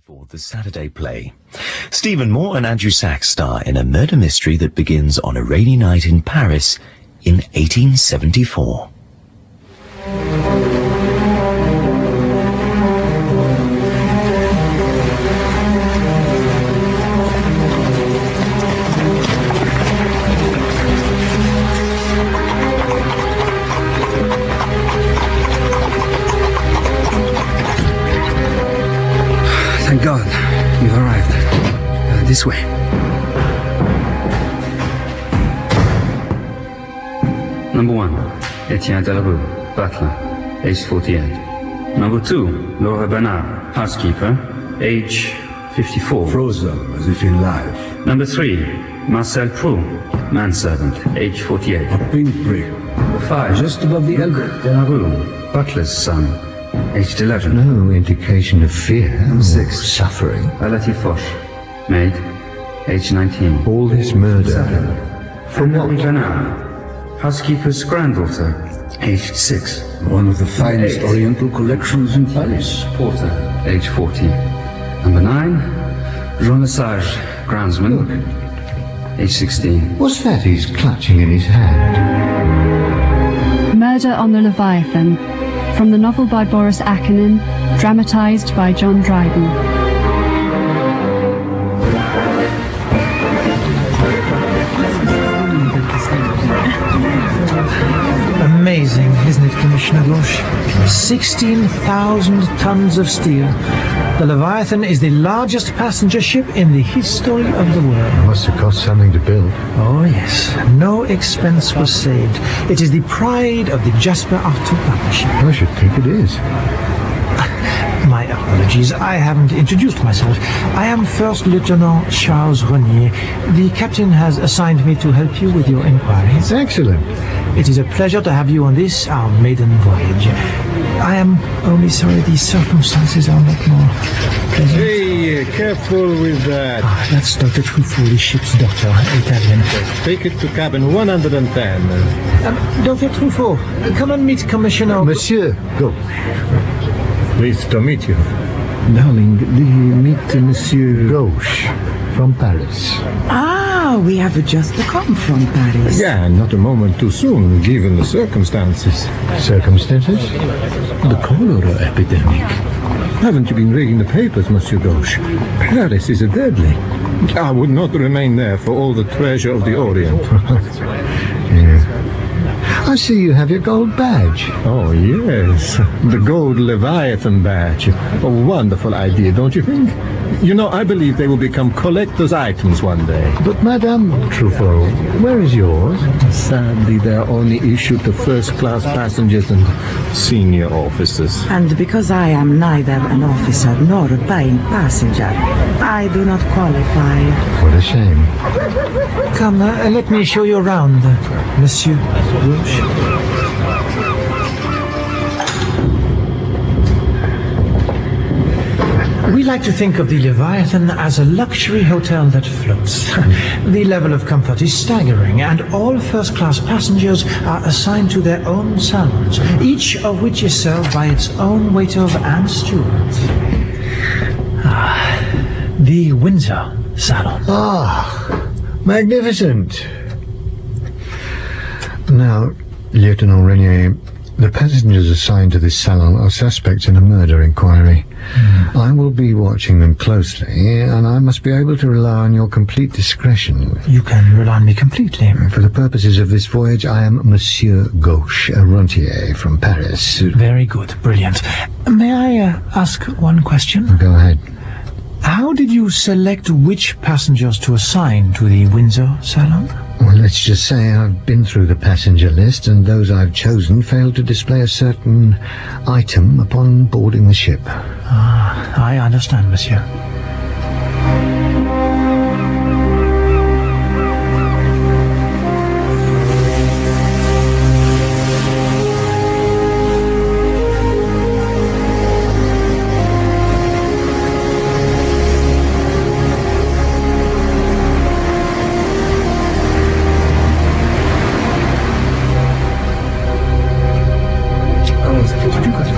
for the Saturday play. Stephen Moore and Andrew Sachs star in a murder mystery that begins on a rainy night in Paris in 1874. Thank God, you've arrived. This way. Number 1, Etienne Delarue, butler, age 48. Number 2, Laura Bernard, housekeeper, age 54. Frozen, as if in life. Number 3, Marcel Prou, manservant, age 48. A pinprick. Number 5, Just above the elbow. Delarue, butler's son, aged 11. No indication of fear or 6, suffering. Valérie Foch, maid, age 19. All this murder. From Marie what? Grenelle, housekeeper's granddaughter, aged 6. One of the finest 8. Oriental collections in Paris. Porter, age 40. Number 9, Jean Lesage, groundsman, age 16. What's that he's clutching in his hand? Murder on the Leviathan, from the novel by Boris Akanin, dramatised by John Dryden. Amazing, isn't it, Commissioner Gauche? 16,000 tons of steel. The Leviathan is the largest passenger ship in the history of the world. It must have cost something to build. Oh, yes. No expense was saved. It is the pride of the Jasper Arthur Partnership. I should think it is. My apologies, I haven't introduced myself. I am First Lieutenant Charles Renier. The captain has assigned me to help you with your inquiries. It's excellent. It is a pleasure to have you on this, our maiden voyage. I am only sorry the circumstances are not more pleasant. Hey, careful with that. That's Dr. Truffaut, the ship's doctor, Italian. Take it to cabin 110. Dr. Truffaut, come and meet Commissioner... Monsieur, go. Pleased to meet you. Darling, do you meet Monsieur Gauche from Paris? Ah, we have just come from Paris. Yeah, not a moment too soon, given the circumstances. Circumstances? The cholera epidemic. Haven't you been reading the papers, Monsieur Gauche? Paris is deadly. I would not remain there for all the treasure of the Orient. Yeah. I see you have your gold badge. Oh, yes. The gold Leviathan badge. A wonderful idea, don't you think? You know, I believe they will become collector's items one day. But Madame Truffaut, where is yours? Sadly, they are only issued to first-class passengers and senior officers. And because I am neither an officer nor a paying passenger, I do not qualify. What a shame. Come, let me show you around, Monsieur Gauche. We like to think of the Leviathan as a luxury hotel that floats. The level of comfort is staggering, and all first-class passengers are assigned to their own salons, each of which is served by its own waiters and stewards. The Windsor Salon. Ah, magnificent. Now, Lieutenant Renier, the passengers assigned to this salon are suspects in a murder inquiry. I will be watching them closely, and I must be able to rely on your complete discretion. You can rely on me completely. For the purposes of this voyage, I am Monsieur Gauche, a rentier from Paris. Very good, brilliant. May I ask one question? Go ahead. How did you select which passengers to assign to the Windsor Salon? Well, let's just say I've been through the passenger list, and those I've chosen failed to display a certain item upon boarding the ship. I understand, monsieur.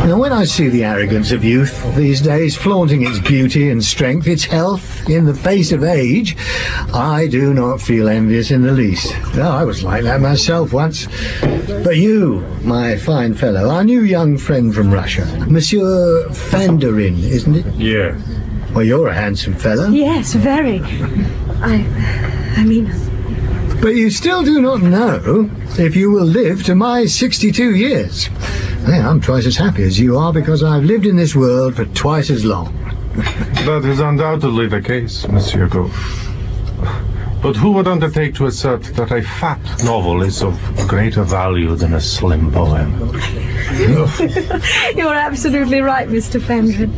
Now, when I see the arrogance of youth these days, flaunting its beauty and strength, its health in the face of age, I do not feel envious in the least. Oh, I was like that myself once. But you, my fine fellow, our new young friend from Russia, Monsieur Fanderin, isn't it? Yeah. Well, you're a handsome fellow. Yes, very. I mean... But you still do not know if you will live to my 62 years. Yeah, I'm twice as happy as you are because I've lived in this world for twice as long. That is undoubtedly the case, Monsieur Gauche. But who would undertake to assert that a fat novel is of greater value than a slim poem? You're absolutely right, Mr. Fendron.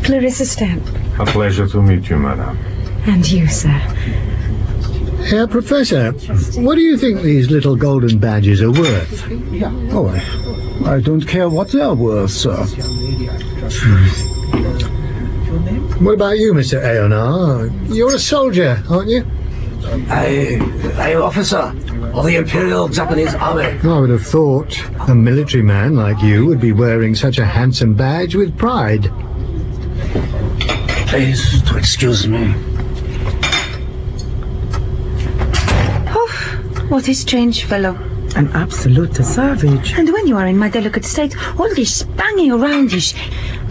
Clarissa Stamp. A pleasure to meet you, madame. And you, sir. Herr Professor, what do you think these little golden badges are worth? Oh, I don't care what they're worth, sir. What about you, Mr. Eonar? You're a soldier, aren't you? I'm officer of the Imperial Japanese Army. I would have thought a military man like you would be wearing such a handsome badge with pride. Please to excuse me. What a strange fellow. An absolute savage. And when you are in my delicate state, all this banging around is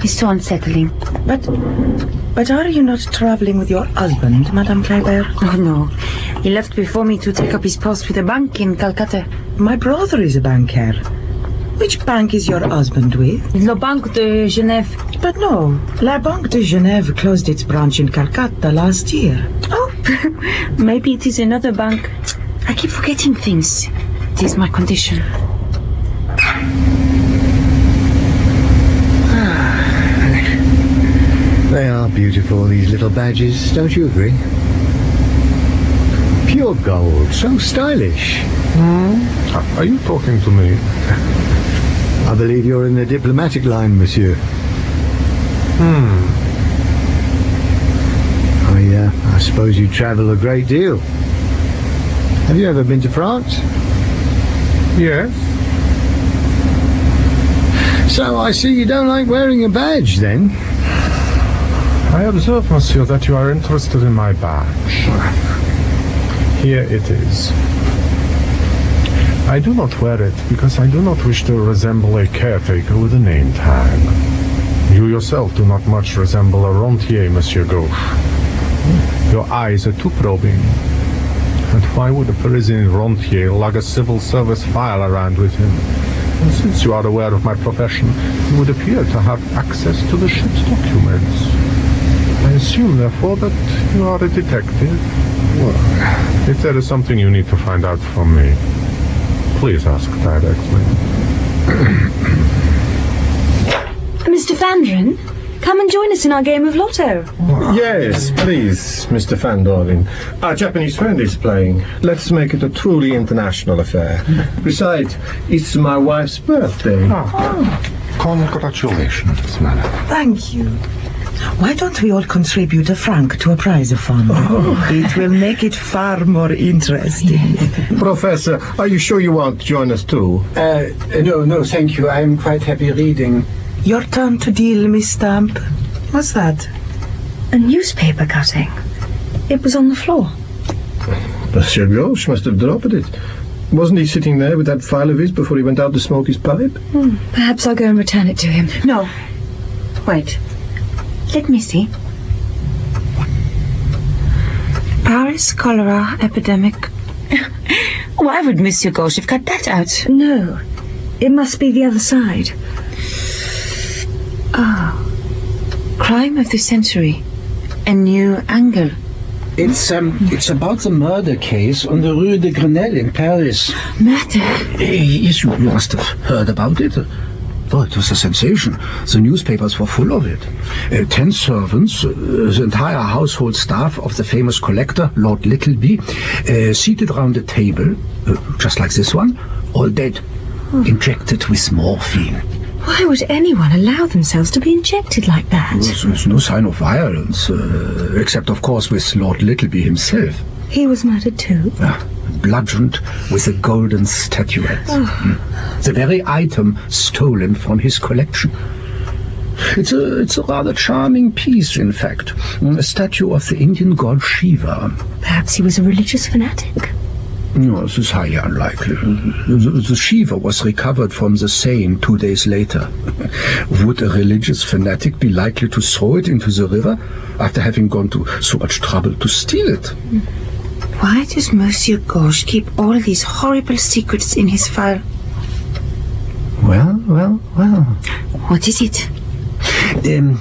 so unsettling. But are you not traveling with your husband, Madame Kleiber? Oh, no. He left before me to take up his post with a bank in Calcutta. My brother is a banker. Which bank is your husband with? La Banque de Genève. But no, La Banque de Genève closed its branch in Calcutta last year. Oh, maybe it is another bank. I keep forgetting things. It is my condition. They are beautiful, these little badges, don't you agree? Pure gold, so stylish. Are you talking to me? I believe you're in the diplomatic line, monsieur. I suppose you travel a great deal. Have you ever been to France? Yes. So I see you don't like wearing a badge, then? I observe, monsieur, that you are interested in my badge. Here it is. I do not wear it because I do not wish to resemble a caretaker with a name tag. You yourself do not much resemble a rentier, Monsieur Gauche. Your eyes are too probing. And why would a Parisian rentier lug a civil service file around with him? And since you are aware of my profession, you would appear to have access to the ship's documents. I assume, therefore, that you are a detective. Well, if there is something you need to find out from me, please ask directly. Mr. Fandrin, come and join us in our game of Lotto. Yes, please, Mr. Fandorlin. Our Japanese friend is playing. Let's make it a truly international affair. Besides, it's my wife's birthday. Congratulations, madam. Thank you. Why don't we all contribute a franc to a prize fund? It will make it far more interesting. Professor, are you sure you won't join us too? No, thank you. I'm quite happy reading. Your turn to deal, Miss Stamp. What's that? A newspaper cutting. It was on the floor. Monsieur Gauche must have dropped it. Wasn't he sitting there with that file of his before he went out to smoke his pipe? Perhaps I'll go and return it to him. No. Wait. Let me see. Paris cholera epidemic. Why would Monsieur Gauche have cut that out? No. It must be the other side. Crime of the century. A new angle. It's about the murder case on the Rue de Grenelle in Paris. Murder? Yes, you must have heard about it. Oh, it was a sensation. The newspapers were full of it. 10 servants, the entire household staff of the famous collector, Lord Littleby, seated round a table, just like this one, all dead, injected with morphine. Why would anyone allow themselves to be injected like that? There's no sign of violence, except, of course, with Lord Littleby himself. He was murdered too? Bludgeoned with a golden statuette. The very item stolen from his collection. It's a rather charming piece, in fact. A statue of the Indian god Shiva. Perhaps he was a religious fanatic. No, this is highly unlikely. The Shiva was recovered from the Seine 2 days later. Would a religious fanatic be likely to throw it into the river after having gone to so much trouble to steal it? Why does Monsieur Gauche keep all these horrible secrets in his file? Well. What is it? In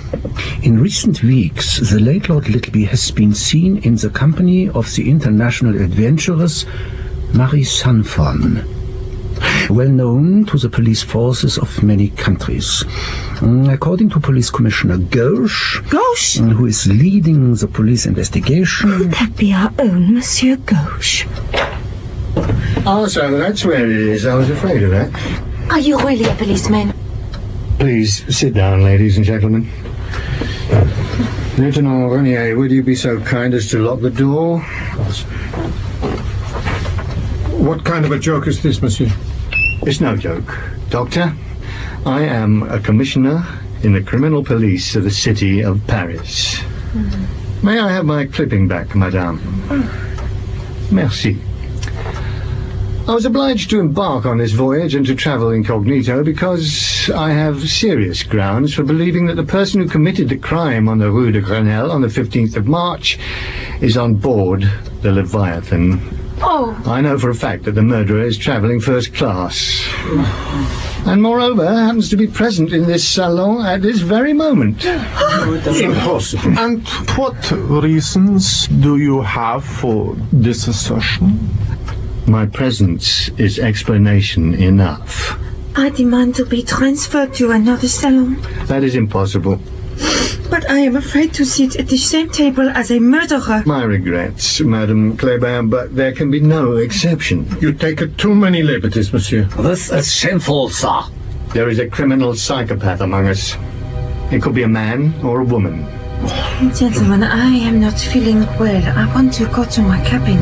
recent weeks, the late Lord Littleby has been seen in the company of the international adventuress Marie Sanfon, well known to the police forces of many countries. According to Police Commissioner Gauche, who is leading the police investigation... Could that be our own Monsieur Gauche? Oh, so that's where it is. I was afraid of that. Are you really a policeman? Please sit down, ladies and gentlemen. Lieutenant Renier, would you be so kind as to lock the door? What kind of a joke is this, monsieur? It's no joke. Doctor, I am a commissioner in the criminal police of the city of Paris. May I have my clipping back, madame? Merci. I was obliged to embark on this voyage and to travel incognito because I have serious grounds for believing that the person who committed the crime on the Rue de Grenelle on the 15th of March is on board the Leviathan. Oh. I know for a fact that the murderer is travelling first class. And moreover, happens to be present in this salon at this very moment. Impossible. And what reasons do you have for this assertion? My presence is explanation enough. I demand to be transferred to another salon. That is impossible. But I am afraid to sit at the same table as a murderer. My regrets, Madame Kléber, but there can be no exception. You take too many liberties, monsieur. This is shameful, sir. There is a criminal psychopath among us. It could be a man or a woman. Gentlemen, I am not feeling well. I want to go to my cabin.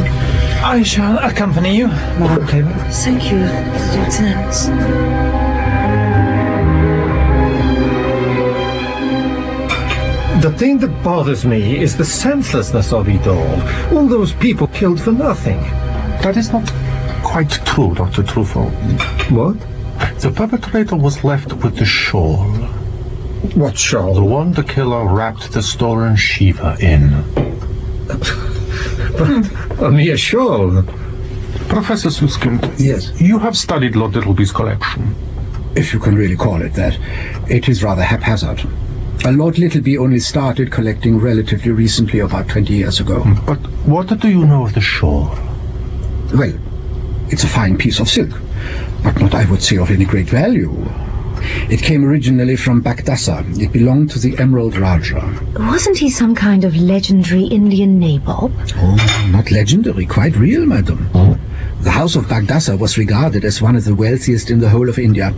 I shall accompany you, Madame Cable. Thank you, Lieutenant. The thing that bothers me is the senselessness of it all. All those people killed for nothing. That is not quite true, Dr. Truffaut. What? The perpetrator was left with the shawl. What shawl? The one the killer wrapped the stolen Shiva in. But a mere shawl. Professor Suskind. Yes. You have studied Lord Littleby's collection. If you can really call it that. It is rather haphazard. Lord Littleby only started collecting relatively recently, about 20 years ago. But what do you know of the shawl? Well, it's a fine piece of silk, but not, I would say, of any great value. It came originally from Bagdassa. It belonged to the Emerald Raja. Wasn't he some kind of legendary Indian nabob? Oh, not legendary, quite real, madam. The house of Bagdassa was regarded as one of the wealthiest in the whole of India.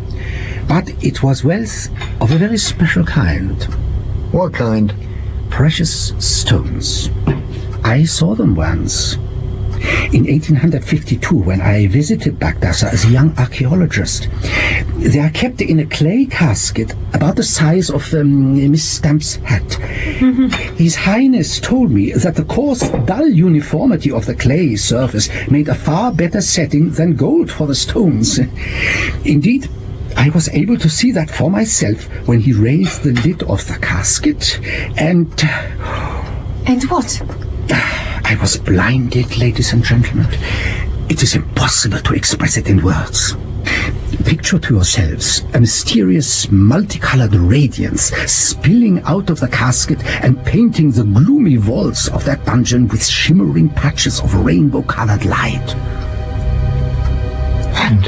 But it was wealth of a very special kind. What kind? Precious stones. I saw them once. In 1852, when I visited Bagdassa as a young archaeologist. They are kept in a clay casket about the size of Miss Stamp's hat. His Highness told me that the coarse, dull uniformity of the clay surface made a far better setting than gold for the stones. Indeed, I was able to see that for myself when he raised the lid of the casket, and... And what? I was blinded, ladies and gentlemen. It is impossible to express it in words. Picture to yourselves a mysterious, multicolored radiance spilling out of the casket and painting the gloomy vaults of that dungeon with shimmering patches of rainbow-colored light. And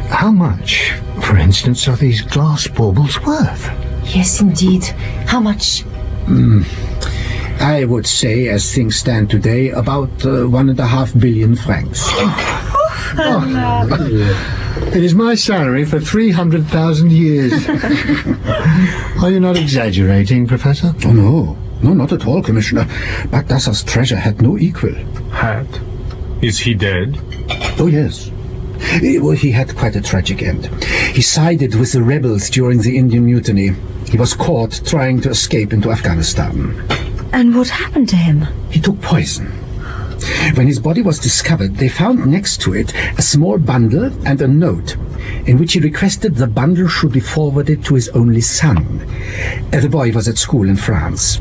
how much, for instance, are these glass baubles worth? Yes, indeed. How much? I would say, as things stand today, about 1.5 billion francs. It is my salary for 300,000 years. Are you not exaggerating, Professor? Oh, no. No, not at all, Commissioner. Bagdassa's treasure had no equal. Had? Is he dead? Oh, yes. Well, he had quite a tragic end. He sided with the rebels during the Indian Mutiny. He was caught trying to escape into Afghanistan. And what happened to him? He took poison. When his body was discovered, they found next to it a small bundle and a note in which he requested the bundle should be forwarded to his only son. The boy was at school in France.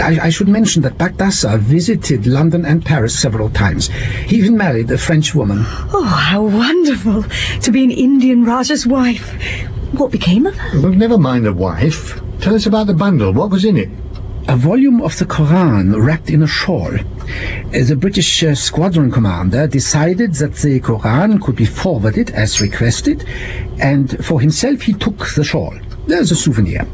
I should mention that Baghdassa visited London and Paris several times. He even married a French woman. Oh, how wonderful to be an Indian Raja's wife. What became of her? Well, never mind the wife. Tell us about the bundle. What was in it? A volume of the Quran wrapped in a shawl. The British squadron commander decided that the Quran could be forwarded as requested, and for himself he took the shawl as a souvenir.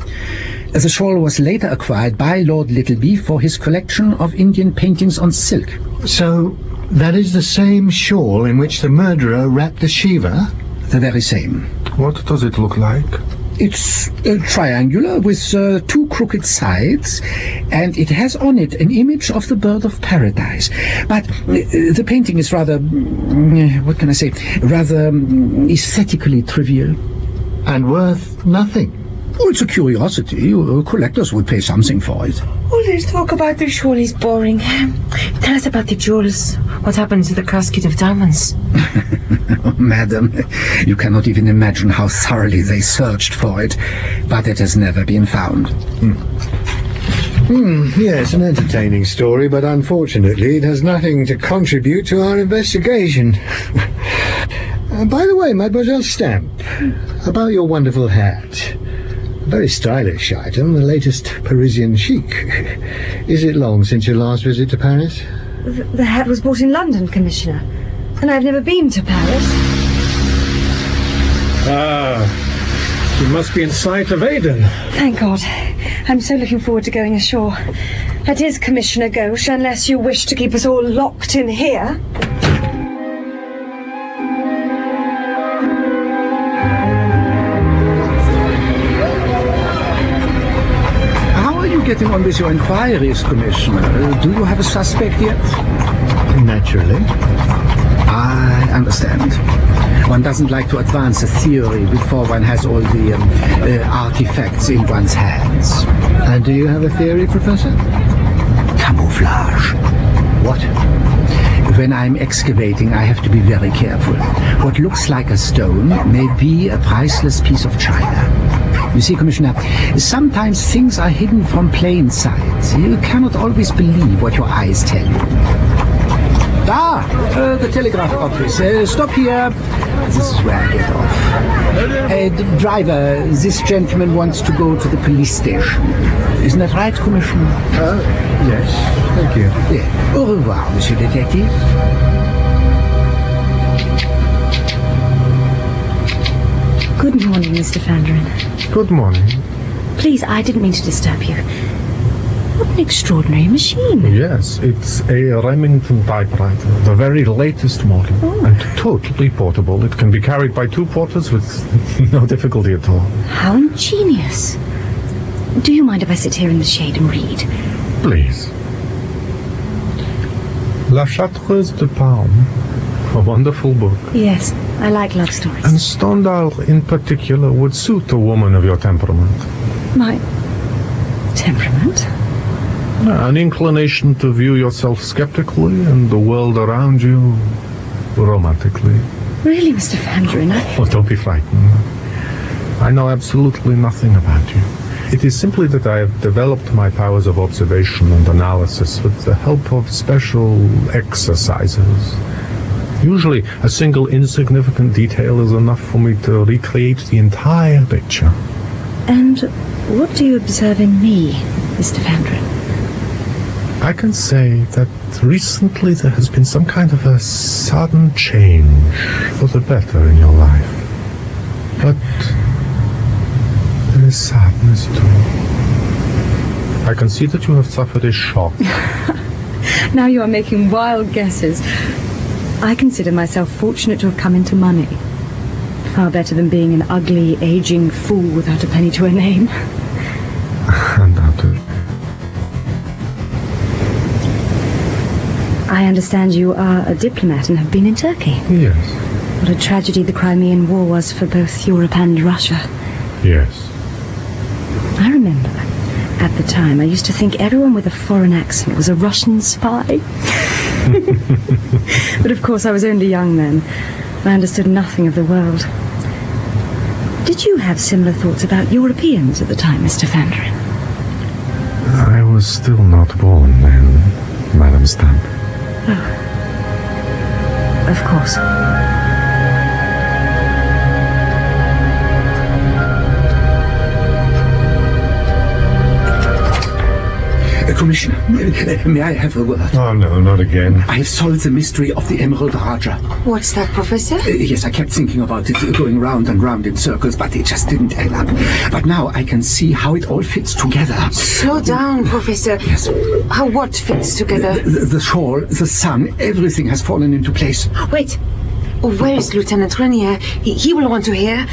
The shawl was later acquired by Lord Littleby for his collection of Indian paintings on silk. So, that is the same shawl in which the murderer wrapped the Shiva? The very same. What does it look like? It's triangular with two crooked sides, and it has on it an image of the bird of paradise. But the painting is rather, what can I say, rather aesthetically trivial. And worth nothing. Oh, it's a curiosity. Collectors would pay something for it. All this talk about the shawl is boring. Tell us about the jewels. What happened to the casket of diamonds? Oh, madam, you cannot even imagine how thoroughly they searched for it, but it has never been found. Yes, an entertaining story, but unfortunately it has nothing to contribute to our investigation. By the way, Mademoiselle Stamp, about your wonderful hat. A very stylish item, the latest Parisian chic. Is it long since your last visit to Paris? The hat was bought in London, Commissioner, and I've never been to Paris. You must be in sight of Aden. Thank God. I'm so looking forward to going ashore. That is, Commissioner Gauche, unless you wish to keep us all locked in here. Getting on with your inquiries, Commissioner. Do you have a suspect yet? Naturally. I understand. One doesn't like to advance a theory before one has all the artifacts in one's hands. And do you have a theory, Professor? Camouflage. What? When I'm excavating, I have to be very careful. What looks like a stone may be a priceless piece of china. You see, Commissioner, sometimes things are hidden from plain sight. You cannot always believe what your eyes tell you. The telegraph office. Stop here. This is where I get off. Driver, this gentleman wants to go to the police station. Isn't that right, Commissioner? Yes. Thank you. Yeah. Au revoir, Monsieur Detective. Good morning, Mr. Fandrin. Good morning. Please, I didn't mean to disturb you. What an extraordinary machine. Yes, it's a Remington typewriter, the very latest model, and totally portable. It can be carried by two porters with no difficulty at all. How ingenious. Do you mind if I sit here in the shade and read? Please. La Chartreuse de Parme, a wonderful book. Yes, I like love stories. And Stendhal in particular would suit a woman of your temperament. My temperament? An inclination to view yourself skeptically and the world around you romantically. Really, Mr. Fandrin? Oh, don't be frightened. I know absolutely nothing about you. It is simply that I have developed my powers of observation and analysis with the help of special exercises. Usually, a single insignificant detail is enough for me to recreate the entire picture. And what do you observe in me, Mr. Fandrin? I can say that recently there has been some kind of a sudden change for the better in your life. But there is sadness too. I can see that you have suffered a shock. Now you are making wild guesses. I consider myself fortunate to have come into money. Far better than being an ugly, aging fool without a penny to her name. Undoubtedly. I understand you are a diplomat and have been in Turkey. Yes. What a tragedy the Crimean War was for both Europe and Russia. Yes. I remember, at the time, I used to think everyone with a foreign accent was a Russian spy. But of course I was only young then. I understood nothing of the world. Did you have similar thoughts about Europeans at the time, Mr. Fandrin? I was still not born then, Madam Stamp. Oh. Of course. Commissioner, may I have a word? Oh, no, not again. I have solved the mystery of the Emerald Raja. What's that, Professor? Yes, I kept thinking about it, going round and round in circles, but it just didn't add up. But now I can see how it all fits together. Slow down, Professor. Yes. How what fits together? The shawl, the sun, everything has fallen into place. Wait. Oh, where is Lieutenant Renier? He will want to hear.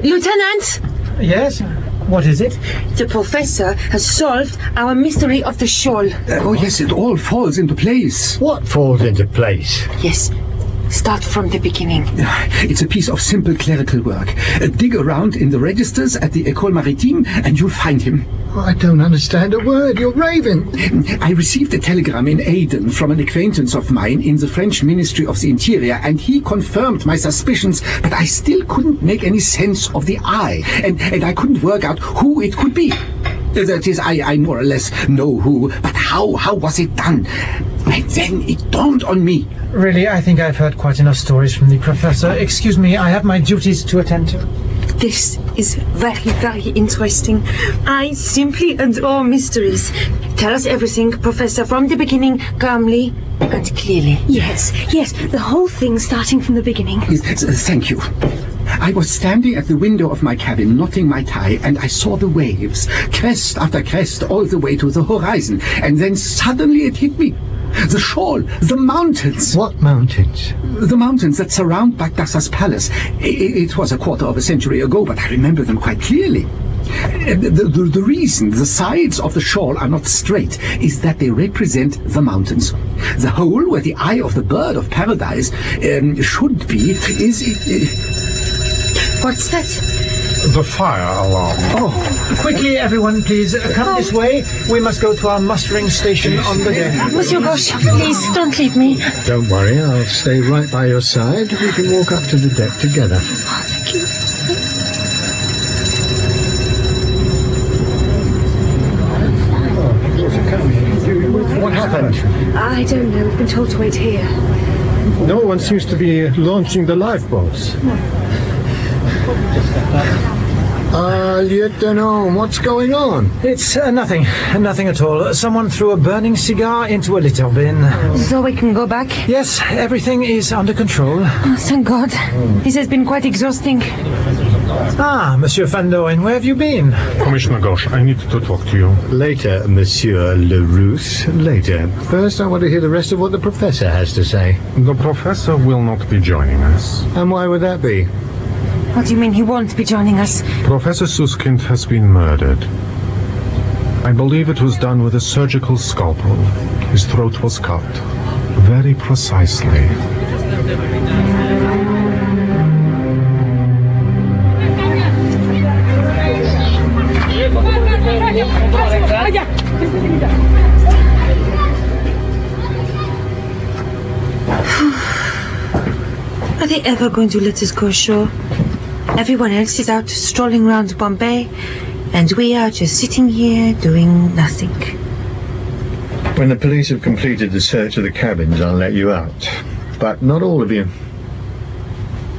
Lieutenant! Yes? What is it? The Professor has solved our mystery of the shawl. Oh, yes, it all falls into place. What falls into place? Yes. Start from the beginning. It's a piece of simple clerical work. Dig around in the registers at the École Maritime and you'll find him. I don't understand a word. You're raving. I received a telegram in Aden from an acquaintance of mine in the French Ministry of the Interior, and he confirmed my suspicions, but I still couldn't make any sense of the eye, and I couldn't work out who it could be. That is, I more or less know who, but how was it done? And then it dawned on me. Really, I think I've heard quite enough stories from the Professor. Excuse me, I have my duties to attend to. This is very, very interesting. I simply adore mysteries. Tell us everything, Professor, from the beginning, calmly and clearly. Yes, the whole thing starting from the beginning. Yes, thank you. I was standing at the window of my cabin, knotting my tie, and I saw the waves, crest after crest, all the way to the horizon. And then suddenly it hit me. The shawl, the mountains. What mountains? The mountains that surround Bagdassa's palace. It was a quarter of a century ago, but I remember them quite clearly. The reason the sides of the shawl are not straight is that they represent the mountains. The hole where the eye of the bird of paradise should be is... What's that? The fire alarm. Oh, quickly, everyone, please, come this way. We must go to our mustering station on the deck. Monsieur Gauche, please, don't leave me. Don't worry, I'll stay right by your side. We can walk up to the deck together. Oh, thank you. What happened? I don't know. We've been told to wait here. No one seems to be launching the lifeboats. Lieutenant, what's going on? It's nothing at all. Someone threw a burning cigar into a litter bin. So we can go back? Yes, everything is under control. Oh, thank God. This has been quite exhausting. Ah, Monsieur Fandorin, where have you been? Commissioner Gauche, I need to talk to you. Later, Monsieur Leroux. Later. First, I want to hear the rest of what the Professor has to say. The Professor will not be joining us. And why would that be? What do you mean he won't be joining us? Professor Suskind has been murdered. I believe it was done with a surgical scalpel. His throat was cut. Very precisely. Are they ever going to let us go ashore? Everyone else is out strolling around Bombay, and we are just sitting here doing nothing. When the police have completed the search of the cabins, I'll let you out. But not all of you.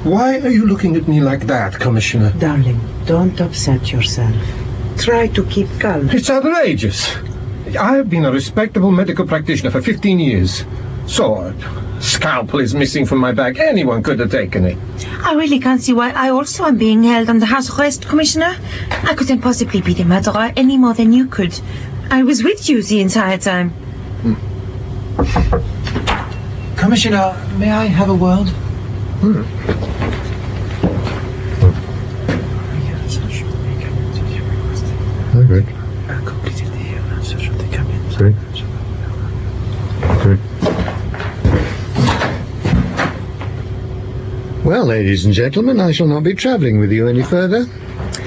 Why are you looking at me like that, Commissioner? Darling, don't upset yourself. Try to keep calm. It's outrageous. I have been a respectable medical practitioner for 15 years. Sword, scalpel is missing from my bag. Anyone could have taken it. I really can't see why I also am being held under house arrest, Commissioner. I couldn't possibly be the murderer any more than you could. I was with you the entire time. Commissioner, may I have a word? Very good. Good. Good. Well, Well, ladies and gentlemen, I shall not be travelling with you any further.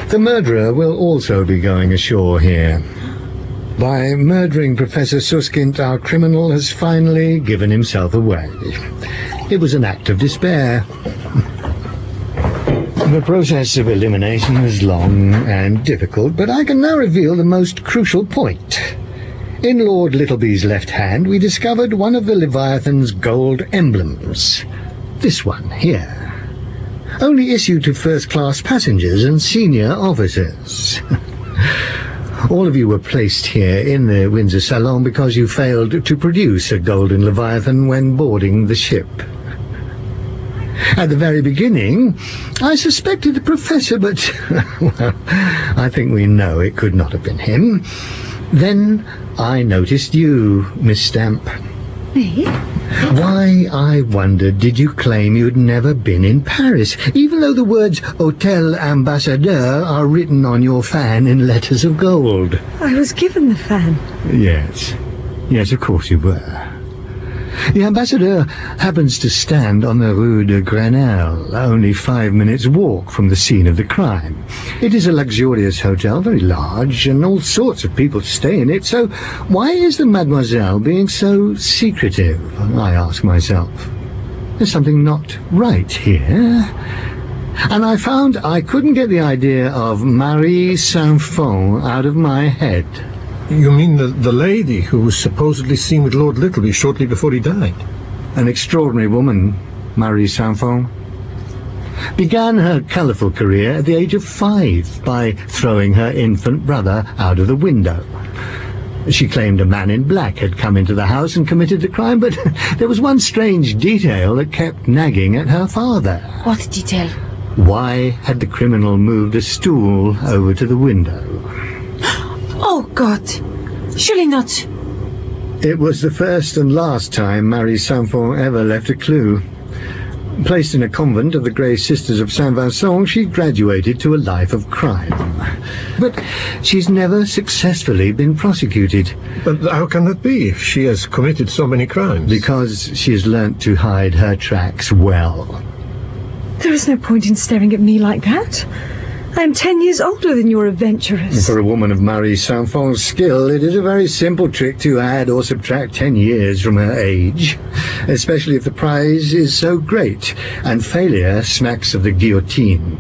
The murderer will also be going ashore here. By murdering Professor Suskind, our criminal has finally given himself away. It was an act of despair. The process of elimination was long and difficult, but I can now reveal the most crucial point. In Lord Littleby's left hand, we discovered one of the Leviathan's gold emblems. This one here. Only issued to first-class passengers and senior officers. All of you were placed here in the Windsor Salon because you failed to produce a golden Leviathan when boarding the ship. At the very beginning, I suspected the Professor, but, well, I think we know it could not have been him. Then I noticed you, Miss Stamp. Me? Why, I wondered, did you claim you'd never been in Paris, even though the words Hôtel Ambassadeur are written on your fan in letters of gold? I was given the fan. Yes. Yes, of course you were. The Ambassadeur happens to stand on the Rue de Grenelle, only 5 minutes' walk from the scene of the crime. It is a luxurious hotel, very large, and all sorts of people stay in it, so why is the mademoiselle being so secretive, I ask myself. There's something not right here. And I found I couldn't get the idea of Marie Saint-Fond out of my head. You mean the lady who was supposedly seen with Lord Littleby shortly before he died? An extraordinary woman, Marie Saint-Fond. Began her colourful career at the age of 5 by throwing her infant brother out of the window. She claimed a man in black had come into the house and committed the crime, but there was one strange detail that kept nagging at her father. What detail? Why had the criminal moved a stool over to the window? Oh, God. Surely not. It was the first and last time Marie Saint-Fond ever left a clue. Placed in a convent of the Grey Sisters of Saint Vincent, she graduated to a life of crime. But she's never successfully been prosecuted. But how can that be if she has committed so many crimes? Because she has learnt to hide her tracks well. There is no point in staring at me like that. I am 10 years older than your adventuress. For a woman of Marie Saint-Fond's skill, it is a very simple trick to add or subtract 10 years from her age, especially if the prize is so great, and failure smacks of the guillotine.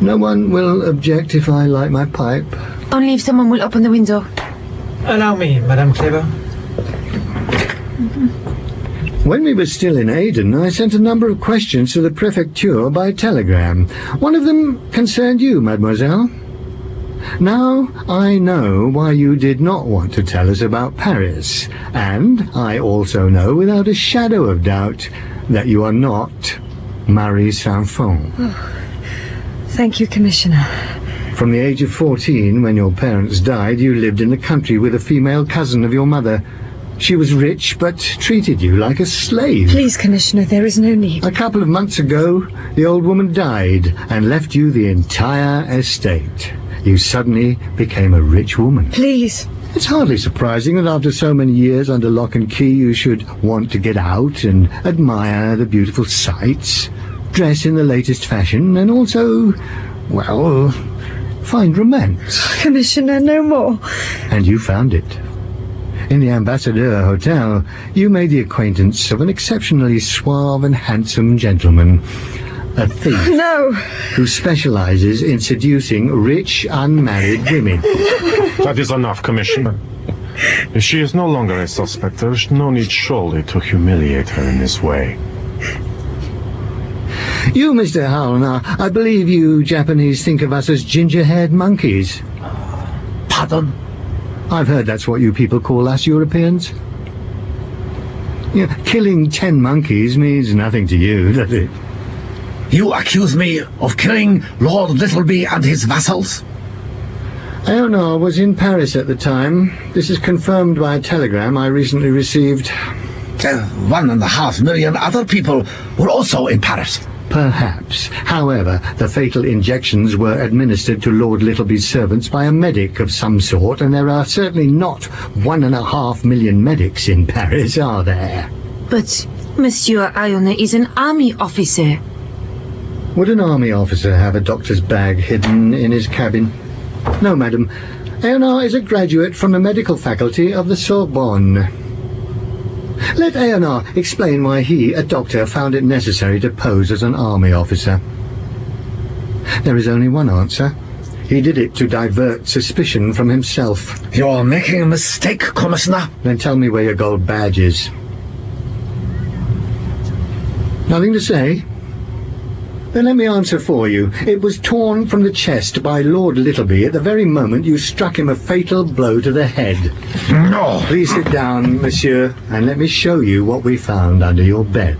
No one will object if I light my pipe. Only if someone will open the window. Allow me, Madame Clever. When we were still in Aden, I sent a number of questions to the Prefecture by telegram. One of them concerned you, mademoiselle. Now I know why you did not want to tell us about Paris, and I also know without a shadow of doubt that you are not Marie Saint-Fond. Oh, thank you, Commissioner. From the age of 14, when your parents died, you lived in the country with a female cousin of your mother. She was rich, but treated you like a slave. Please, Commissioner, there is no need. A couple of months ago, the old woman died and left you the entire estate. You suddenly became a rich woman. Please. It's hardly surprising that after so many years under lock and key you should want to get out and admire the beautiful sights, dress in the latest fashion, and also, well, find romance. Commissioner, no more. And you found it. In the Ambassadeur Hotel, you made the acquaintance of an exceptionally suave and handsome gentleman, a thief. No. Who specializes in seducing rich, unmarried women. That is enough, Commissioner. If she is no longer a suspect, there is no need surely to humiliate her in this way. You, Mr. Howell, now, I believe you Japanese think of us as ginger-haired monkeys. Pardon? I've heard that's what you people call us Europeans. You know, killing 10 monkeys means nothing to you, does it? You accuse me of killing Lord Littleby and his vassals? I don't know. I was in Paris at the time. This is confirmed by a telegram I recently received. 1.5 million other people were also in Paris. Perhaps. However, the fatal injections were administered to Lord Littleby's servants by a medic of some sort, and there are certainly not 1.5 million medics in Paris, are there? But Monsieur Iona is an army officer. Would an army officer have a doctor's bag hidden in his cabin? No, madam. Eonar is a graduate from the medical faculty of the Sorbonne. Let Eonar explain why he, a doctor, found it necessary to pose as an army officer. There is only one answer. He did it to divert suspicion from himself. You're making a mistake, Commissioner. Then tell me where your gold badge is. Nothing to say? Then let me answer for you. It was torn from the chest by Lord Littleby at the very moment you struck him a fatal blow to the head. No. Please sit down, monsieur, and let me show you what we found under your bed.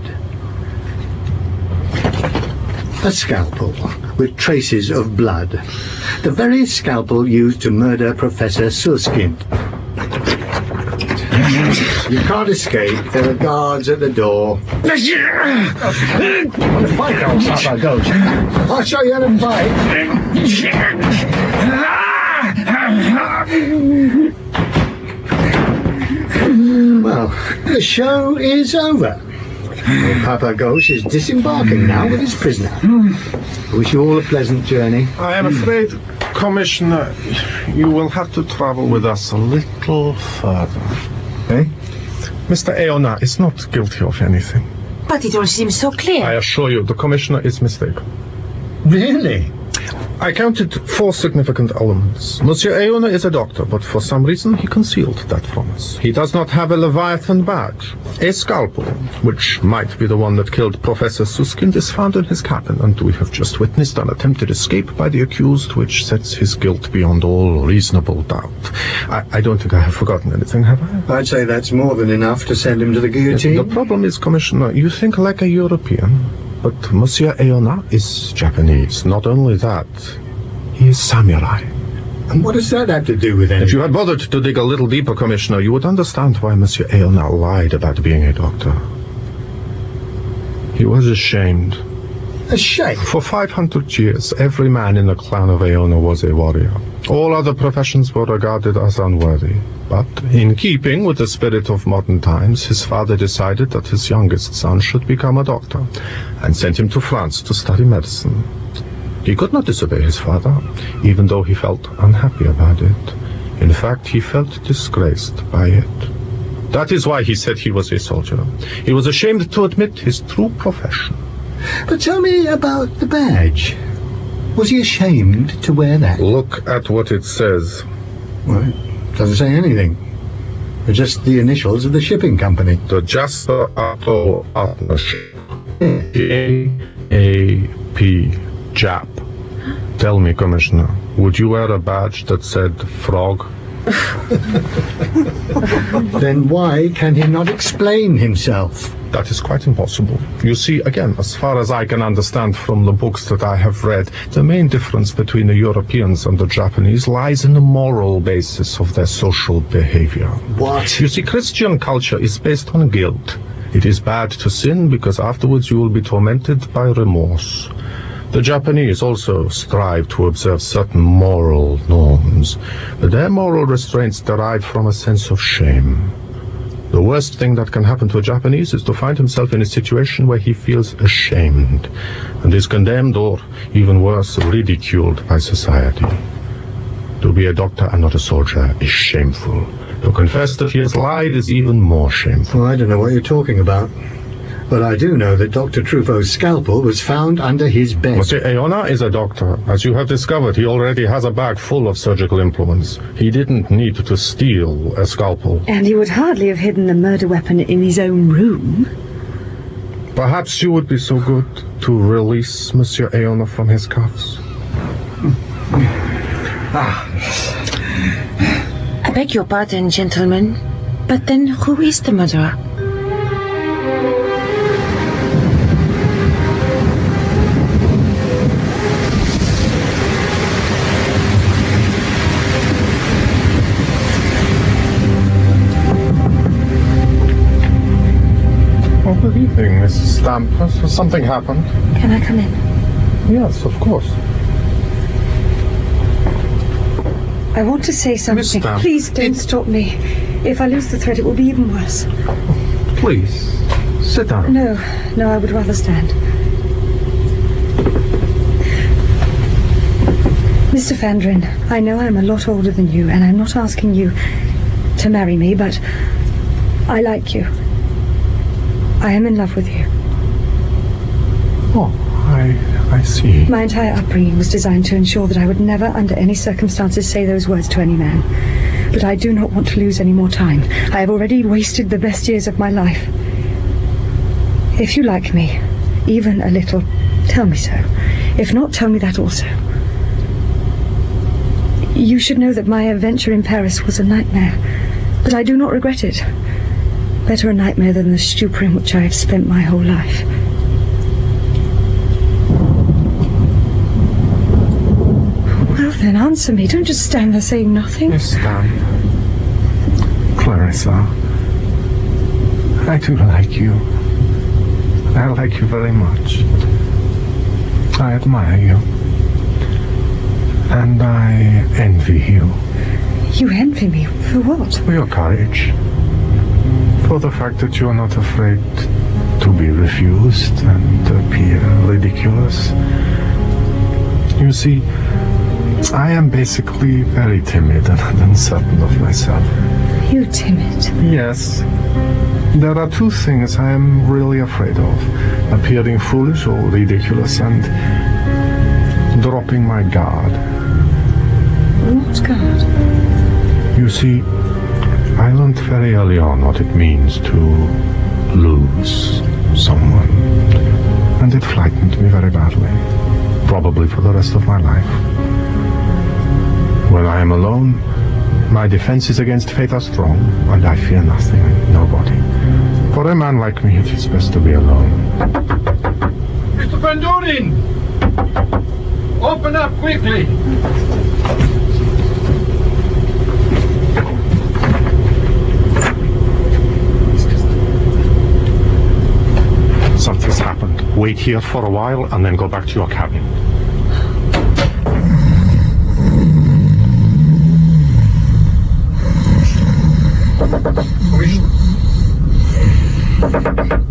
A scalpel with traces of blood. The very scalpel used to murder Professor Suskind. You can't escape. There are guards at the door. Fight now, Papa Gauche. I'll show you how to fight. Well, the show is over. Papa Gauche is disembarking now with his prisoner. I wish you all a pleasant journey. I am afraid, Commissioner, you will have to travel with us a little further. Eh? Mr. Eonar is not guilty of anything. But it all seems so clear. I assure you, the Commissioner is mistaken. Really? I counted 4 significant elements. Monsieur Eonar is a doctor, but for some reason he concealed that from us. He does not have a Leviathan badge. A scalpel, which might be the one that killed Professor Suskind, is found in his cabin, and we have just witnessed an attempted escape by the accused, which sets his guilt beyond all reasonable doubt. I don't think I have forgotten anything, have I? I'd say that's more than enough to send him to the guillotine. The problem is, Commissioner, you think like a European. But Monsieur Eonar is Japanese. Not only that, he is samurai. And what does that have to do with anything? If you had bothered to dig a little deeper, Commissioner, you would understand why Monsieur Eonar lied about being a doctor. He was ashamed. Ashamed? For 500 years, every man in the clan of Eonar was a warrior. All other professions were regarded as unworthy. But, in keeping with the spirit of modern times, his father decided that his youngest son should become a doctor, and sent him to France to study medicine. He could not disobey his father, even though he felt unhappy about it. In fact, he felt disgraced by it. That is why he said he was a soldier. He was ashamed to admit his true profession. But tell me about the badge. Was he ashamed to wear that? Look at what it says. Well, it doesn't say anything. It's just the initials of the shipping company. The Jasper Auto Partnership. J-A-P. Jap. Tell me, Commissioner, would you wear a badge that said frog? Then why can he not explain himself? That is quite impossible. You see, again, as far as I can understand from the books that I have read, the main difference between the Europeans and the Japanese lies in the moral basis of their social behavior. What? You see, Christian culture is based on guilt. It is bad to sin because afterwards you will be tormented by remorse. The Japanese also strive to observe certain moral norms, but their moral restraints derive from a sense of shame. The worst thing that can happen to a Japanese is to find himself in a situation where he feels ashamed and is condemned or, even worse, ridiculed by society. To be a doctor and not a soldier is shameful. To confess that he has lied is even more shameful. Well, I don't know what you're talking about. But I do know that Dr. Truffaut's scalpel was found under his bed. Monsieur Eonar is a doctor. As you have discovered, he already has a bag full of surgical implements. He didn't need to steal a scalpel. And he would hardly have hidden the murder weapon in his own room. Perhaps you would be so good to release Monsieur Eonar from his cuffs. I beg your pardon, gentlemen, but then who is the murderer? Good evening, Mrs. Stamper. Something happened? Can I come in? Yes, of course. I want to say something. Miss Stamper. Please don't stop me. If I lose the thread, it will be even worse. Please. Sit down. No, I would rather stand. Mr. Fandrin, I know I'm a lot older than you, and I'm not asking you to marry me, but I like you. I am in love with you. Oh, I see. My entire upbringing was designed to ensure that I would never, under any circumstances, say those words to any man. But I do not want to lose any more time. I have already wasted the best years of my life. If you like me, even a little, tell me so. If not, tell me that also. You should know that my adventure in Paris was a nightmare, but I do not regret it. Better a nightmare than the stupor in which I have spent my whole life. Well then, answer me. Don't just stand there saying nothing. Yes, stand. Clarissa, I do like you. I like you very much. I admire you. And I envy you. You envy me? For what? For your courage. For the fact that you are not afraid to be refused and appear ridiculous. You see, I am basically very timid and uncertain of myself. You timid? Yes. There are two things I am really afraid of. Appearing foolish or ridiculous and dropping my guard. What guard? You see, I learned very early on what it means to lose someone. And it frightened me very badly. Probably for the rest of my life. When I am alone, my defenses against fate are strong, and I fear nothing and nobody. For a man like me, it is best to be alone. Mr. Van Doren! Open up quickly! Something's happened. Wait here for a while and then go back to your cabin.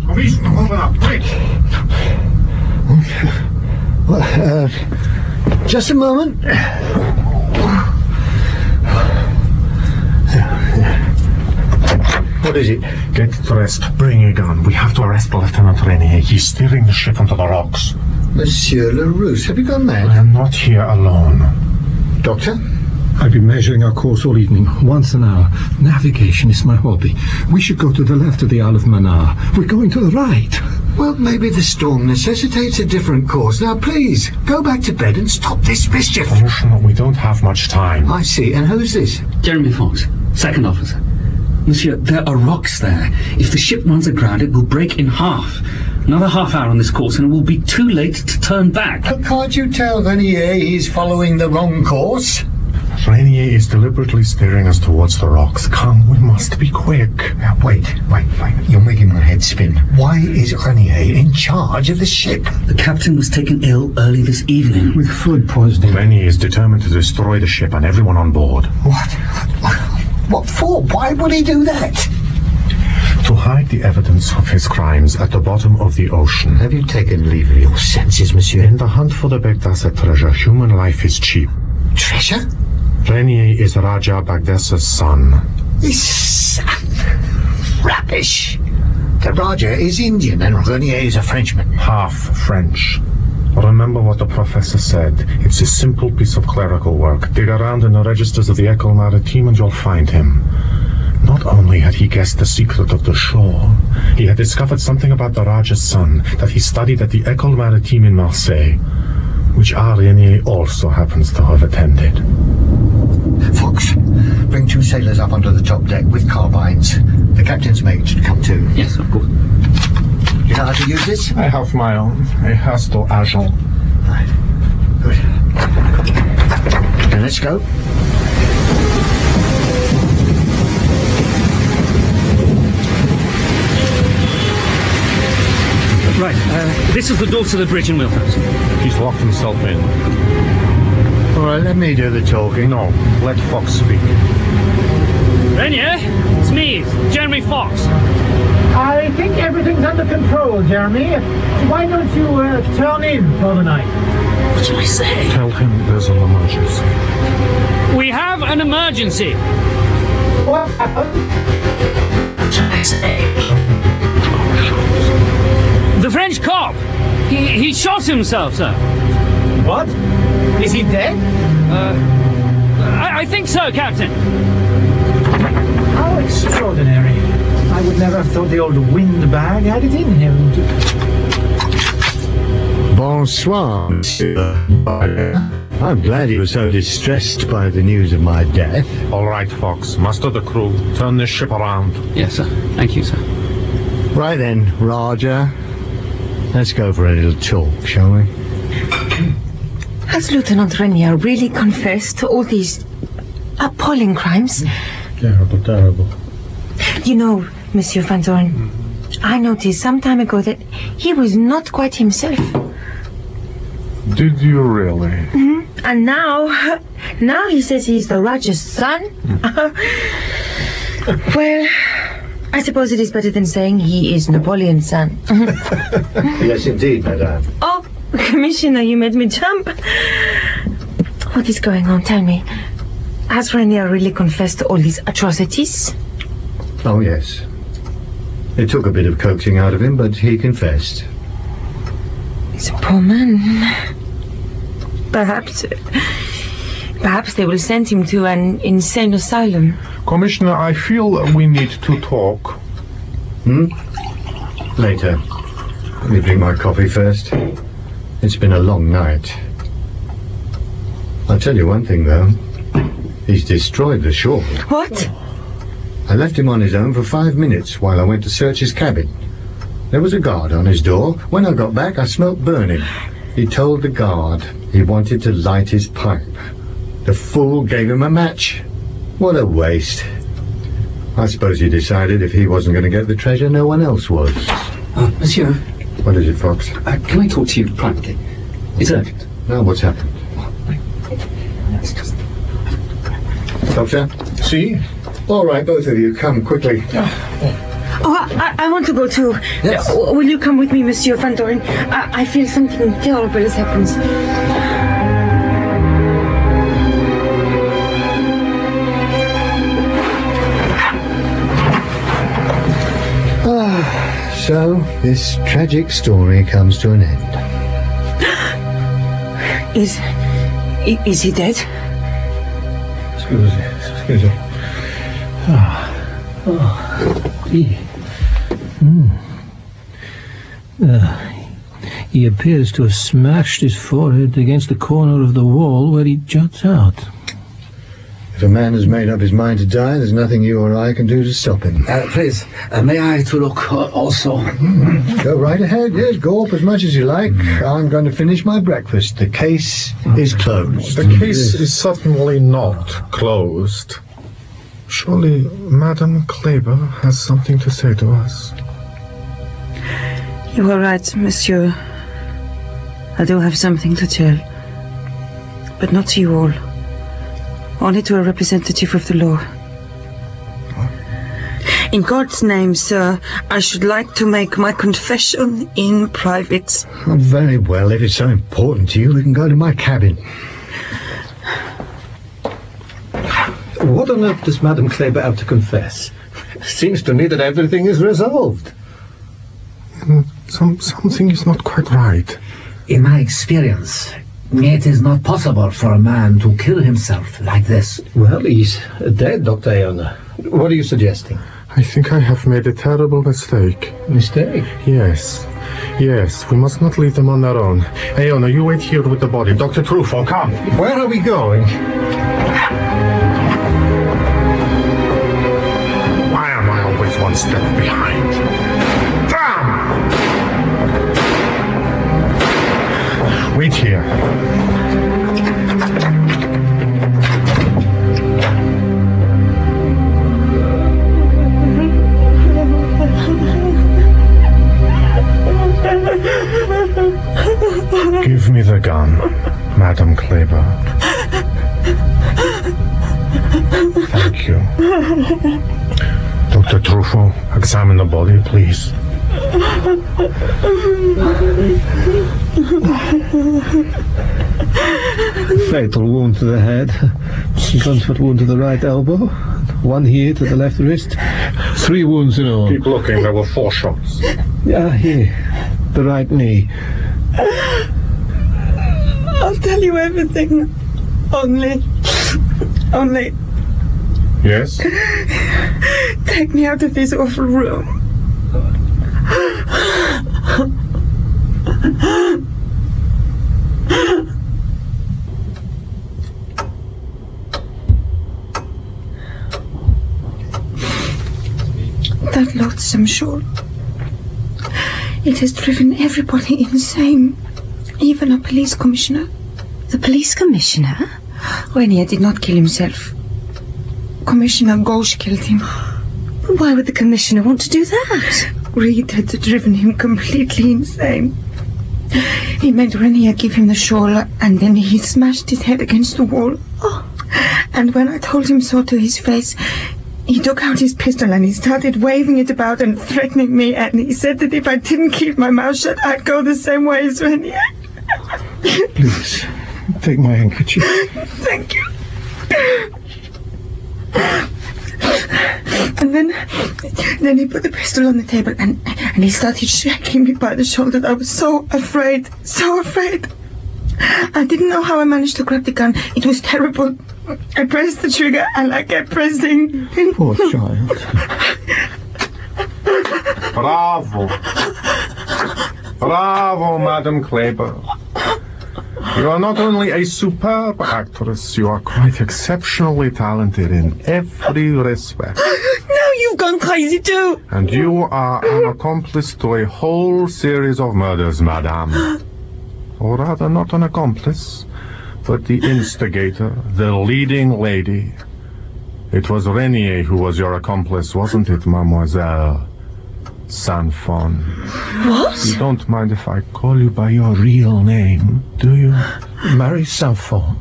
Commission, open up, quick! Well, just a moment. What is it? Get dressed. Bring a gun. We have to arrest Lieutenant Renier. He's steering the ship onto the rocks. Monsieur Larousse, have you gone mad? I am not here alone. Doctor? I've been measuring our course all evening, once an hour. Navigation is my hobby. We should go to the left of the Isle of Manar. We're going to the right. Well, maybe the storm necessitates a different course. Now, please, go back to bed and stop this mischief. Commissioner, we don't have much time. I see. And who's this? Jeremy Fox, second officer. Monsieur, there are rocks there. If the ship runs aground, it will break in half. Another half hour on this course and it will be too late to turn back. But can't you tell Renier he's following the wrong course? Renier is deliberately steering us towards the rocks. Come, we must be quick. Now, wait. You're making my head spin. Why is Renier in charge of the ship? The captain was taken ill early this evening. With food poisoning. Renier is determined to destroy the ship and everyone on board. What? What for? Why would he do that? To hide the evidence of his crimes at the bottom of the ocean. Have you taken leave of your senses, monsieur? In the hunt for the Bagdassa treasure, human life is cheap. Treasure? Renier is Raja Bagdassa's son. His son? Rubbish. The Raja is Indian and Renier is a Frenchman. Half French. Remember what the professor said. It's a simple piece of clerical work. Dig around in the registers of the École Maritime and you'll find him. Not only had he guessed the secret of the shawl, he had discovered something about the Raja's son that he studied at the École Maritime in Marseille, which Renier also happens to have attended. Fox, bring 2 sailors up onto the top deck with carbines. The captain's mate should come too. Yes, of course. You know how to use this? I have my own. A Hasto Agent. Right. Good. Then let's go. Right, this is the door to the bridge in Wheelhouse. He's locked himself in. All right, let me do the talking. No, let Fox speak. Renier, it's me, Jeremy Fox. I think everything's under control, Jeremy. Why don't you turn in for the night? What shall I say? Tell him there's an emergency. We have an emergency. What happened? What shall I say? The French cop. He shot himself, sir. What? Is he dead? I think so, Captain. How extraordinary. I would never have thought the old windbag had it in him. Bonsoir, monsieur. I'm glad you were so distressed by the news of my death. All right, Fox. Muster the crew. Turn this ship around. Yes, sir. Thank you, sir. Right then, Roger. Let's go for a little talk, shall we? Has Lieutenant Renier really confessed to all these appalling crimes? Terrible, terrible. You know, Monsieur Van Doren, I noticed some time ago that he was not quite himself. Did you really? Mm-hmm. And now he says he's the Raja's son. Well, I suppose it is better than saying he is Napoleon's son. Yes, indeed, madame. Oh, Commissioner, you made me jump. What is going on? Tell me. Has Renier really confessed to all these atrocities? Oh, yes. It took a bit of coaxing out of him, but he confessed. He's a poor man. Perhaps they will send him to an insane asylum. Commissioner, I feel we need to talk. Later. Let me drink my coffee first. It's been a long night. I'll tell you one thing, though. He's destroyed the shawl. What? I left him on his own for 5 minutes while I went to search his cabin. There was a guard on his door. When I got back, I smelt burning. He told the guard he wanted to light his pipe. The fool gave him a match. What a waste. I suppose he decided if he wasn't going to get the treasure, no one else was. Monsieur. What is it, Fox? Can I talk to you privately? It's urgent. Now, what's happened? Doctor? See? All right, both of you, come quickly. Oh, I want to go too. Yes. Will you come with me, Monsieur Van Doren? I feel something terrible has happened. So, this tragic story comes to an end. Is he dead? Excuse me. He appears to have smashed his forehead against the corner of the wall where he juts out. If a man has made up his mind to die, there's nothing you or I can do to stop him. Please, may I to look also? Go right ahead, yes, go up as much as you like. I'm going to finish my breakfast. The case is closed. The case is certainly not closed. Surely Madame Kleber has something to say to us. You are right, Monsieur. I do have something to tell. But not to you all. Only to a representative of the law. In God's name, sir, I should like to make my confession in private. Oh, very well. If it's so important to you, we can go to my cabin. What on earth does Madame Kleber have to confess? Seems to me that everything is resolved. Something is not quite right. In my experience, it is not possible for a man to kill himself like this. Well, he's dead, Dr. Aona. What are you suggesting? I think I have made a terrible mistake. Mistake? Yes, we must not leave them on their own. Aona, you wait here with the body. Dr. Truffaut, come. Where are we going? Why am I always one step behind? Damn! Wait here. Give me the gun, Madame Kleber. Thank you. Dr. Truffaut, examine the body, please. Fatal wound to the head. Gunshot wound to the right elbow. One here to the left wrist. 3 wounds in all. Keep looking, there were 4 shots. Yeah, here. The right knee. I'll tell you everything. Only. Yes? Take me out of this awful room. That loathsome shawl. It has driven everybody insane. Even a police commissioner. The police commissioner? Renier did not kill himself. Commissioner Gauche killed him. Why would the commissioner want to do that? Reed had driven him completely insane. He made Renier give him the shawl, and then he smashed his head against the wall. Oh. And when I told him so to his face, he took out his pistol and he started waving it about and threatening me, and he said that if I didn't keep my mouth shut, I'd go the same way as Renier. Please, take my handkerchief. Thank you. And then he put the pistol on the table and he started shaking me by the shoulder. I was so afraid. I didn't know how I managed to grab the gun. It was terrible. I pressed the trigger and I kept pressing. Poor child. Bravo, Madam Kleber. You are not only a superb actress, you are quite exceptionally talented in every respect. Now you've gone crazy too. And you are an accomplice to a whole series of murders, madame. Or rather, not an accomplice, but the instigator, the leading lady. It was Renier who was your accomplice, wasn't it, Mademoiselle Sanfon? What? You don't mind if I call you by your real name, do you? Marie Sanfon.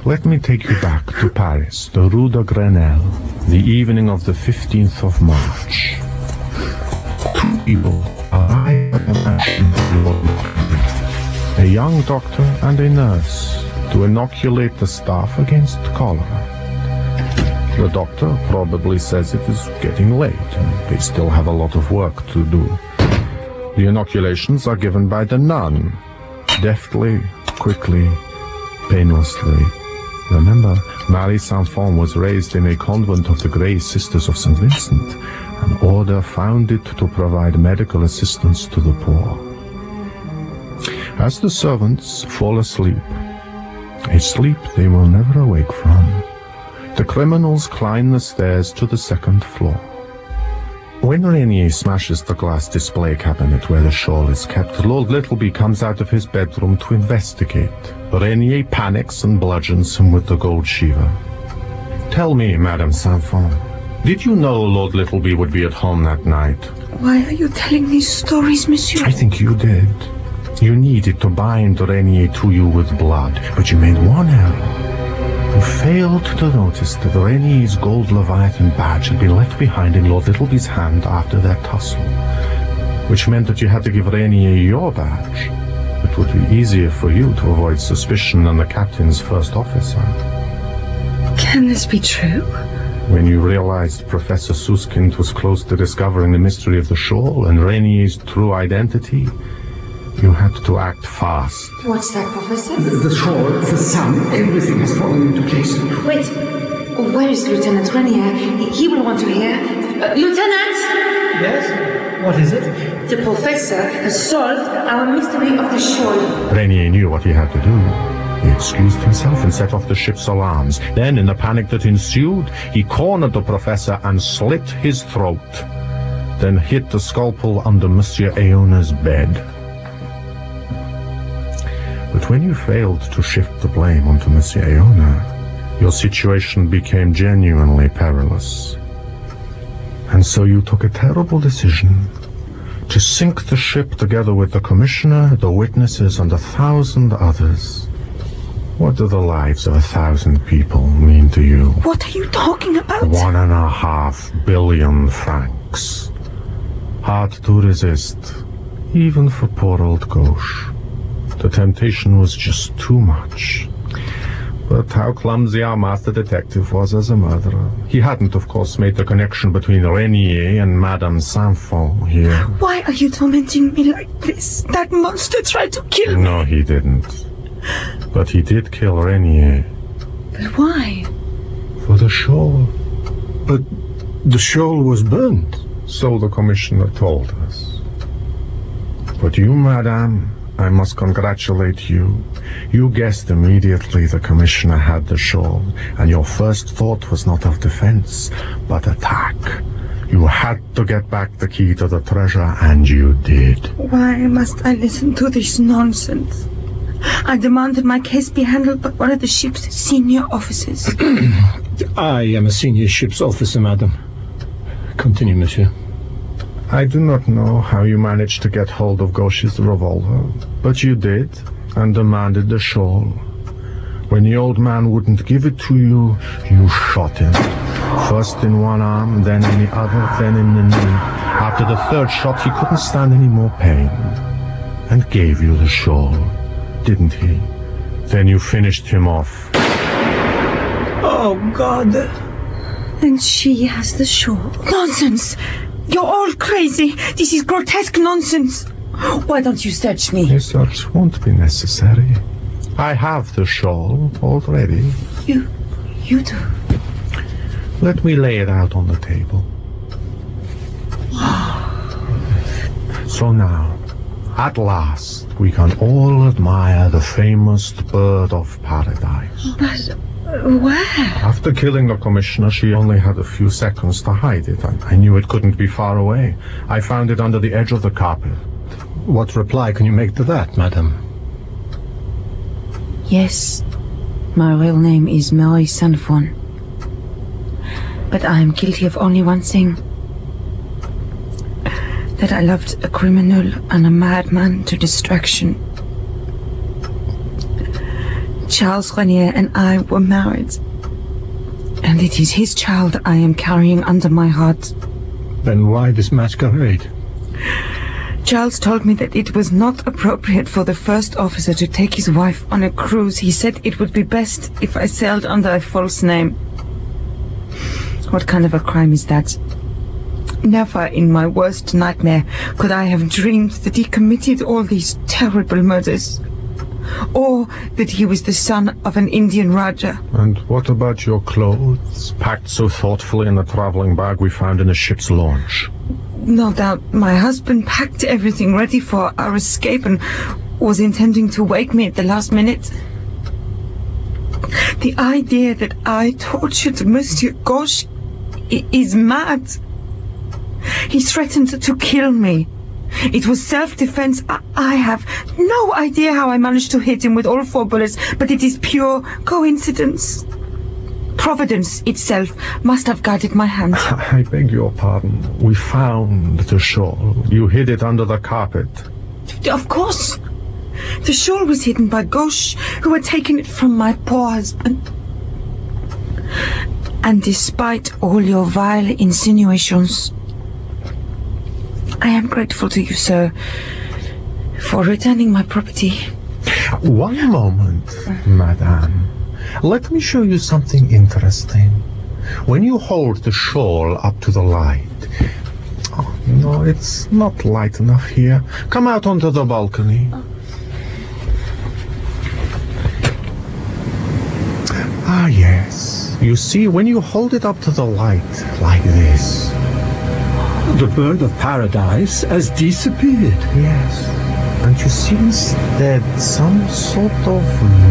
Let me take you back to Paris, the Rue de Grenelle, the evening of the 15th of March. 2 people arrived at the mansion of Lord Littleby, a young doctor and a nurse, to inoculate the staff against cholera. The doctor probably says it is getting late and they still have a lot of work to do. The inoculations are given by the nun, deftly, quickly, painlessly. Remember, Marie Sanfon was raised in a convent of the Grey Sisters of St. Vincent, an order founded to provide medical assistance to the poor. As the servants fall asleep, a sleep they will never awake from, the criminals climb the stairs to the 2nd floor. When Renier smashes the glass display cabinet where the shawl is kept, Lord Littleby comes out of his bedroom to investigate. Renier panics and bludgeons him with the gold sheaver. Tell me, Madame Sanfon, did you know Lord Littleby would be at home that night? Why are you telling these stories, monsieur? I think you did. You needed to bind Renier to you with blood, but you made one error. You failed to notice that Renier's gold Leviathan badge had been left behind in Lord Littleby's hand after their tussle, which meant that you had to give Renier your badge. It would be easier for you to avoid suspicion than the captain's first officer. Can this be true? When you realized Professor Suskind was close to discovering the mystery of the shawl and Renier's true identity, you had to act fast. What's that, Professor? The shawl, the sun, everything has fallen into place. Wait, where is Lieutenant Renier? He will want to hear. Lieutenant! Yes? What is it? The Professor has solved our mystery of the shawl. Renier knew what he had to do. He excused himself and set off the ship's alarms. Then, in the panic that ensued, he cornered the Professor and slit his throat. Then hid the scalpel under Monsieur Aona's bed. But when you failed to shift the blame onto Monsieur Aona, your situation became genuinely perilous. And so you took a terrible decision to sink the ship together with the commissioner, the witnesses, and 1,000 others. What do the lives of 1,000 people mean to you? What are you talking about? 1.5 billion francs. Hard to resist, even for poor old Gauche. The temptation was just too much. But how clumsy our master detective was as a murderer. He hadn't, of course, made the connection between Renier and Madame Saint-Fond here. Why are you tormenting me like this? That monster tried to kill me. No, he didn't. But he did kill Renier. But why? For the shawl. But the shawl was burnt. So the commissioner told us. But you, madame, I must congratulate you. You guessed immediately the commissioner had the shawl, and your first thought was not of defense, but attack. You had to get back the key to the treasure, and you did. Why must I listen to this nonsense? I demanded my case be handled by one of the ship's senior officers. I am a senior ship's officer, madam. Continue, monsieur. I do not know how you managed to get hold of Gauche's revolver, but you did, and demanded the shawl. When the old man wouldn't give it to you, you shot him. First in one arm, then in the other, then in the knee. After the third shot, he couldn't stand any more pain, and gave you the shawl, didn't he? Then you finished him off. Oh, God. Then she has the shawl. Nonsense! You're all crazy. This is grotesque nonsense. Why don't you search me? A search won't be necessary. I have the shawl already. You do? Let me lay it out on the table. So now, at last, we can all admire the famous bird of paradise. But where? After killing the commissioner, she only had a few seconds to hide it. I knew it couldn't be far away. I found it under the edge of the carpet. What reply can you make to that, madam? Yes, my real name is Marie Saint-Fond. But I am guilty of only one thing. That I loved a criminal and a madman to distraction. Charles Renier and I were married. And it is his child I am carrying under my heart. Then why this masquerade? Charles told me that it was not appropriate for the first officer to take his wife on a cruise. He said it would be best if I sailed under a false name. What kind of a crime is that? Never in my worst nightmare could I have dreamed that he committed all these terrible murders. Or that he was the son of an Indian Raja. And what about your clothes, packed so thoughtfully in the traveling bag we found in the ship's launch? No doubt my husband packed everything ready for our escape and was intending to wake me at the last minute. The idea that I tortured Monsieur Gauche is mad. He threatened to kill me. It was self-defense. I have no idea how I managed to hit him with all 4 bullets, but it is pure coincidence. Providence itself must have guided my hand. I beg your pardon. We found the shawl. You hid it under the carpet. Of course. The shawl was hidden by Gauche, who had taken it from my poor husband. And despite all your vile insinuations, I am grateful to you, sir, for returning my property. One moment, madame. Let me show you something interesting. When you hold the shawl up to the light... Oh, no, it's not light enough here. Come out onto the balcony. Ah, yes. You see, when you hold it up to the light, like this... The bird of paradise has disappeared. Yes. And you see instead some sort of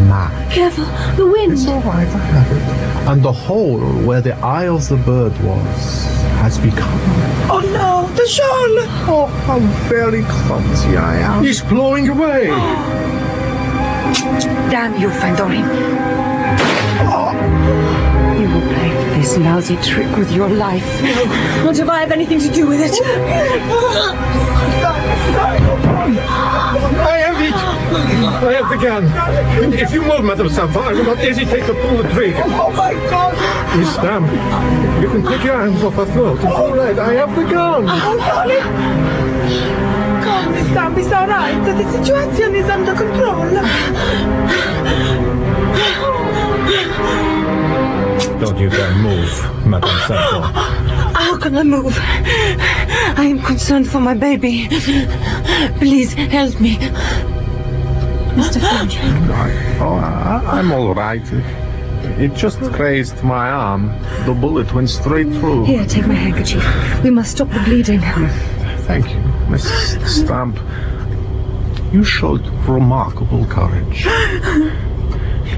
map. Careful, the wind. It's all right, I have it. And the hole where the eye of the bird was has become... Oh no, the shawl! Oh, how very clumsy I am. He's blowing away. Damn you, Fandorin. You will pay for this lousy trick with your life. No, not if I have anything to do with it. I have it! I have the gun. If you move, Madame Sanford, I will not hesitate to pull the trigger. Oh my God! Miss Stamp, you can take your hands off her throat. It's all right. I have the gun. Oh, darling! Come, Miss Stamp, it's all right. The situation is under control. Don't you dare move, Madame Sanford. How can I move? I am concerned for my baby. Please help me. Mr. Finch. I'm all right. It just grazed my arm. The bullet went straight through. Here, take my handkerchief. We must stop the bleeding. Thank you, Miss Stamp. You showed remarkable courage.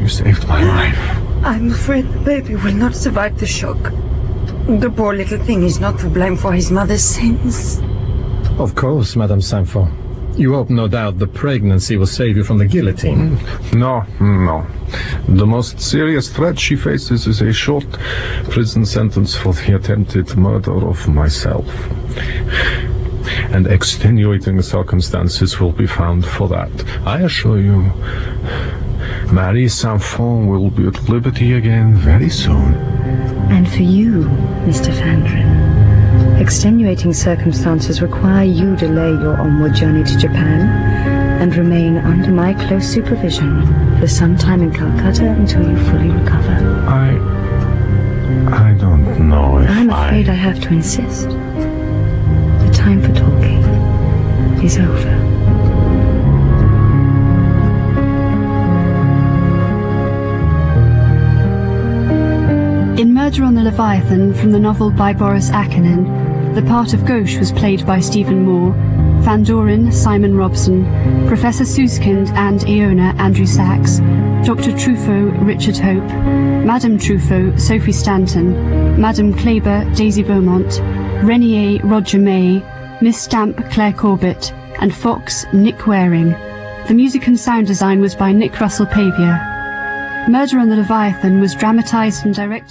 You saved my life. I'm afraid the baby will not survive the shock. The poor little thing is not to blame for his mother's sins. Of course, Madame Sanford. You hope, no doubt, the pregnancy will save you from the guillotine. No. The most serious threat she faces is a short prison sentence for the attempted murder of myself. And extenuating circumstances will be found for that. I assure you, Marie Sanford will be at liberty again very soon. And for you, Mr. Fandrin, extenuating circumstances require you delay your onward journey to Japan and remain under my close supervision for some time in Calcutta until you fully recover. I don't know if I'm afraid I have to insist. The time for talking is over. In Murder on the Leviathan, from the novel by Boris Akanin, the part of Gauche was played by Stephen Moore, Van Doren, Simon Robson, Professor Suskind and Iona, Andrew Sachs, Dr. Truffaut, Richard Hope, Madame Truffaut, Sophie Stanton, Madame Kleber, Daisy Beaumont, Renier, Roger May, Miss Stamp, Claire Corbett, and Fox, Nick Waring. The music and sound design was by Nick Russell Pavia. Murder on the Leviathan was dramatised and directed